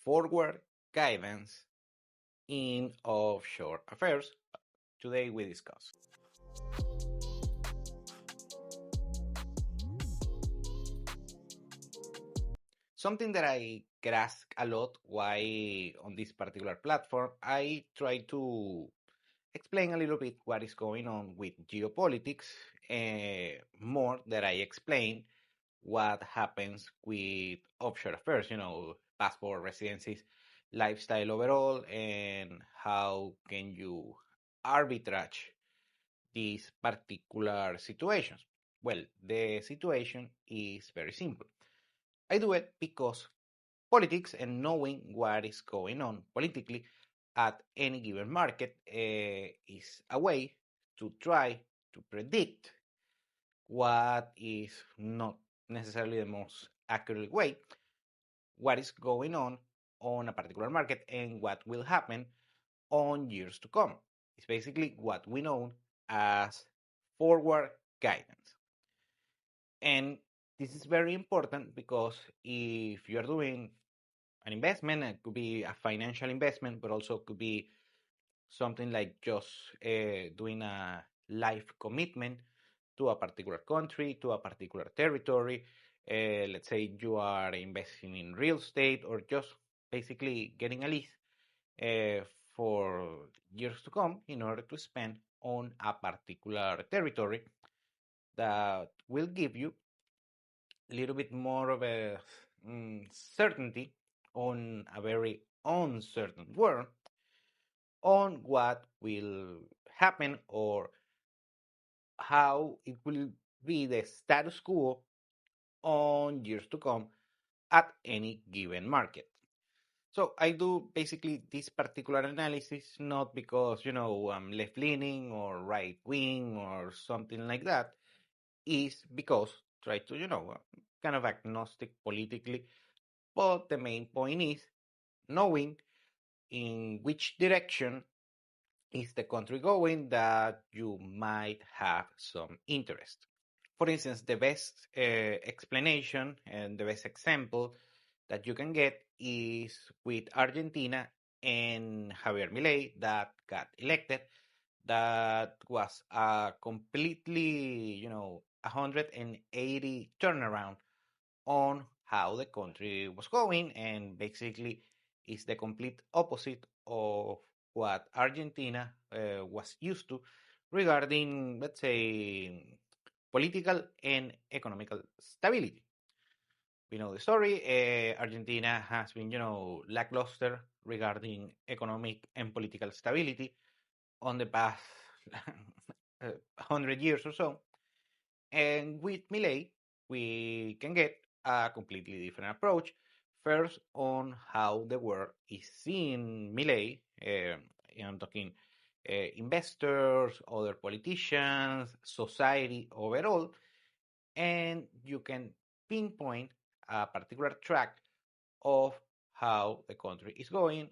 forward guidance in offshore affairs. Today we discuss something that I get asked a lot why on this particular platform. I try to explain a little bit what is going on with geopolitics, more that I explain what happens with offshore affairs, passport, residencies, lifestyle overall, and how can you arbitrage these particular situations. Well, the situation is very simple. I do it because politics and knowing what is going on politically at any given market is a way to try to predict what is not necessarily the most accurate way, what is going on a particular market and what will happen on years to come. It's basically what we know as forward guidance. And this is very important because if you're doing an investment, it could be a financial investment, but also could be something like just doing a life commitment to a particular country, to a particular territory. Let's say you are investing in real estate or just basically getting a lease uh, for years to come in order to spend on a particular territory that will give you a little bit more of a certainty on a very uncertain world on what will happen or how it will be the status quo on years to come at any given market. So I do basically this particular analysis not because I'm left leaning or right wing or something like that. Is because try to kind of agnostic politically, but the main point is knowing in which direction is the country going that you might have some interest. For instance, the best explanation and the best example that you can get is with Argentina and Javier Milei that got elected. That was a completely, 180 turnaround on how the country was going, and basically is the complete opposite of what Argentina was used to regarding, let's say, political and economical stability. We know the story. Argentina has been, lackluster regarding economic and political stability on the past 100 years or so. And with Milei, we can get a completely different approach. First, on how the world is seeing Milei. I'm talking investors, other politicians, society overall, and you can pinpoint a particular track of how the country is going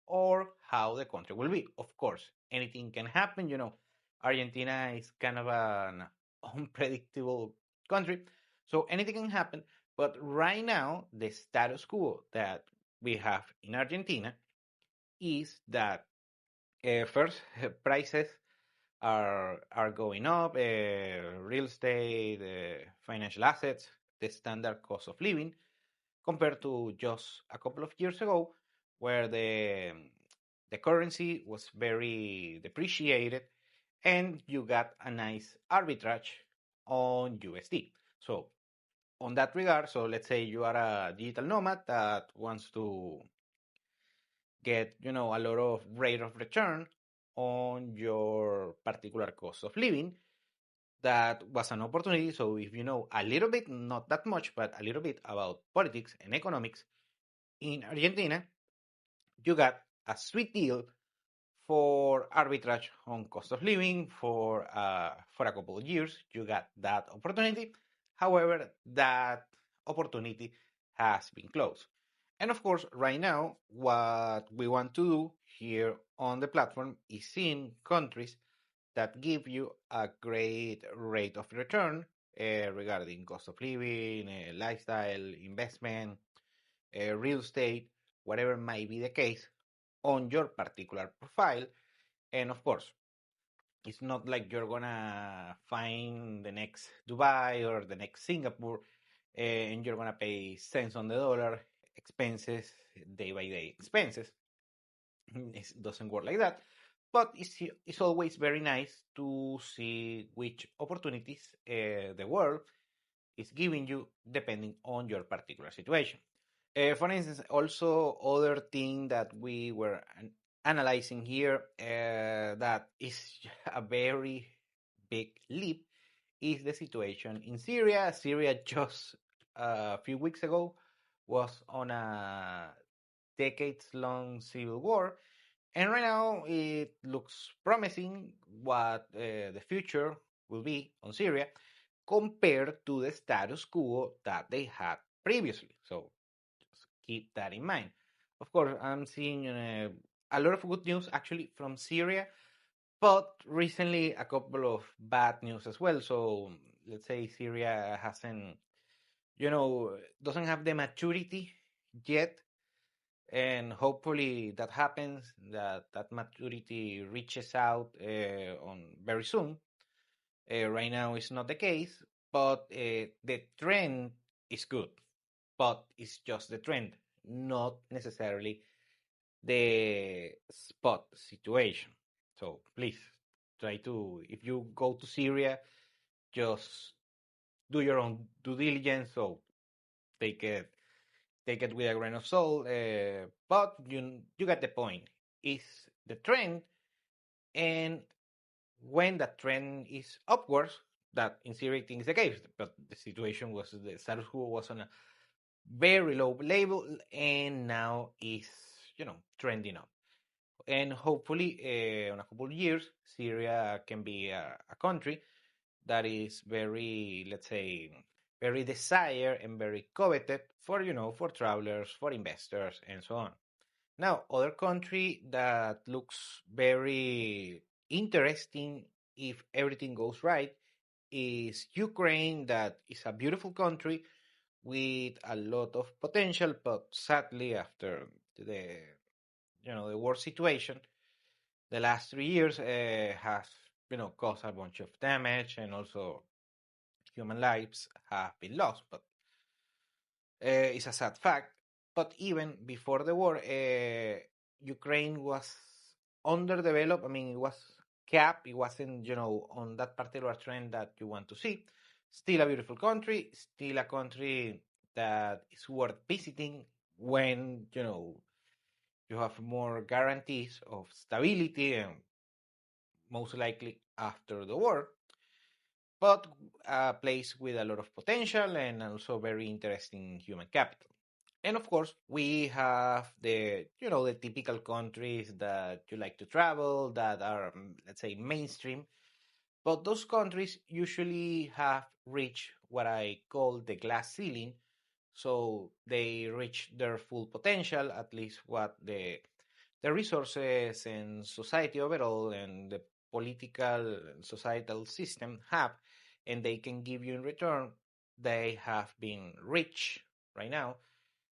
or how the country will be. Of course, anything can happen. Argentina is kind of an unpredictable country, so anything can happen. But right now, the status quo that we have in Argentina is that first prices are going up, real estate, financial assets, the standard cost of living, compared to just a couple of years ago, where the currency was very depreciated, and you got a nice arbitrage on USD. So on that regard, so let's say you are a digital nomad that wants to get a lot of rate of return on your particular cost of living. That was an opportunity. So if you know a little bit, not that much, but a little bit about politics and economics in Argentina, you got a sweet deal for arbitrage on cost of living for a couple of years. You got that opportunity. However, that opportunity has been closed. And of course, right now, what we want to do here on the platform is seeing countries that give you a great rate of return regarding cost of living, lifestyle, investment, real estate. whatever might be the case, on your particular profile. And of course, it's not like you're gonna find the next Dubai or the next Singapore and you're gonna pay cents on the dollar expenses, day by day expenses. It doesn't work like that. But it's always very nice to see which opportunities the world is giving you depending on your particular situation. For instance, also other thing that we were analyzing here that is a very big leap is the situation in Syria. Syria just a few weeks ago was on a decades-long civil war, and right now it looks promising what the future will be on Syria compared to the status quo that they had previously. So just keep that in mind. Of course, I'm seeing a lot of good news actually from Syria, but recently a couple of bad news as well. So let's say Syria hasn't, doesn't have the maturity yet, and hopefully that happens, that maturity reaches out on very soon. Right now it's not the case, but the trend is good, but it's just the trend, not necessarily the spot situation. So please try to, if you go to Syria, just do your own due diligence. So take it, take it with a grain of salt. But you get the point. It's the trend, and when that trend is upwards, that in Syria is the case. But the situation was the status quo was on a very low level, and now is trending up. And hopefully, in a couple of years, Syria can be a country that is very, let's say, very desired and very coveted for for travelers, for investors, and so on. Now, other country that looks very interesting if everything goes right is Ukraine. That is a beautiful country with a lot of potential, but sadly, after the the war situation, the last 3 years has caused a bunch of damage, and also human lives have been lost. But it's a sad fact. But even before the war, Ukraine was underdeveloped. I mean, it was capped. It wasn't, on that particular trend that you want to see. Still a beautiful country. Still a country that is worth visiting when, you have more guarantees of stability and most likely after the war, but a place with a lot of potential and also very interesting human capital. And of course, we have the typical countries that you like to travel that are, let's say, mainstream. But those countries usually have reached what I call the glass ceiling. So they reach their full potential, at least what the resources and society overall and the political and societal system have, and they can give you in return. They have been rich right now.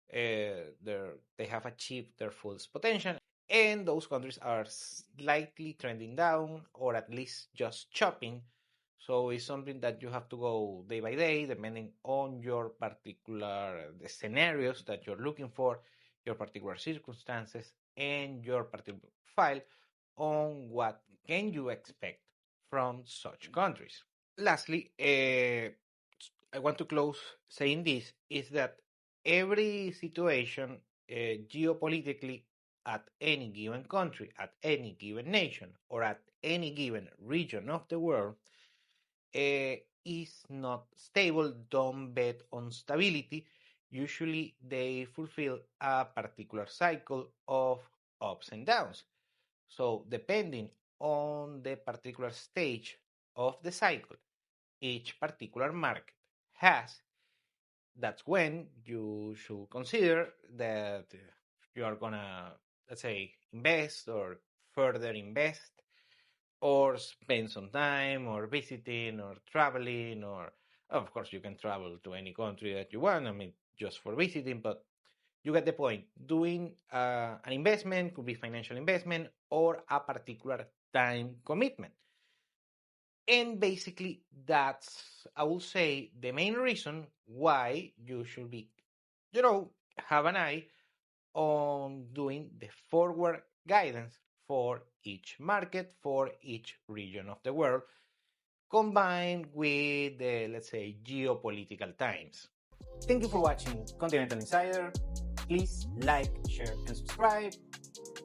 They have achieved their full potential, and those countries are slightly trending down or at least just chopping. So it's something that you have to go day by day, depending on your particular the scenarios that you're looking for, your particular circumstances, and your particular file on what can you expect from such countries. Lastly, I want to close saying this is that every situation geopolitically at any given country, at any given nation, or at any given region of the world is not stable. Don't bet on stability. Usually, they fulfill a particular cycle of ups and downs. So, depending on the particular stage of the cycle each particular market has, that's when you should consider that you are gonna, let's say, invest or further invest or spend some time or visiting or traveling, or of course you can travel to any country that you want, I mean, just for visiting, but You get the point. Doing an investment could be financial investment or a particular time commitment. And basically, that's, I will say, the main reason why you should be, have an eye on doing the forward guidance for each market, for each region of the world, combined with the, let's say, geopolitical times. Thank you for watching Continental Insider. Please like, share, and subscribe.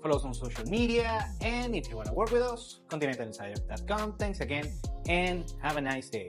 Follow us on social media. And if you want to work with us, continentalinsider.com. Thanks again, and have a nice day.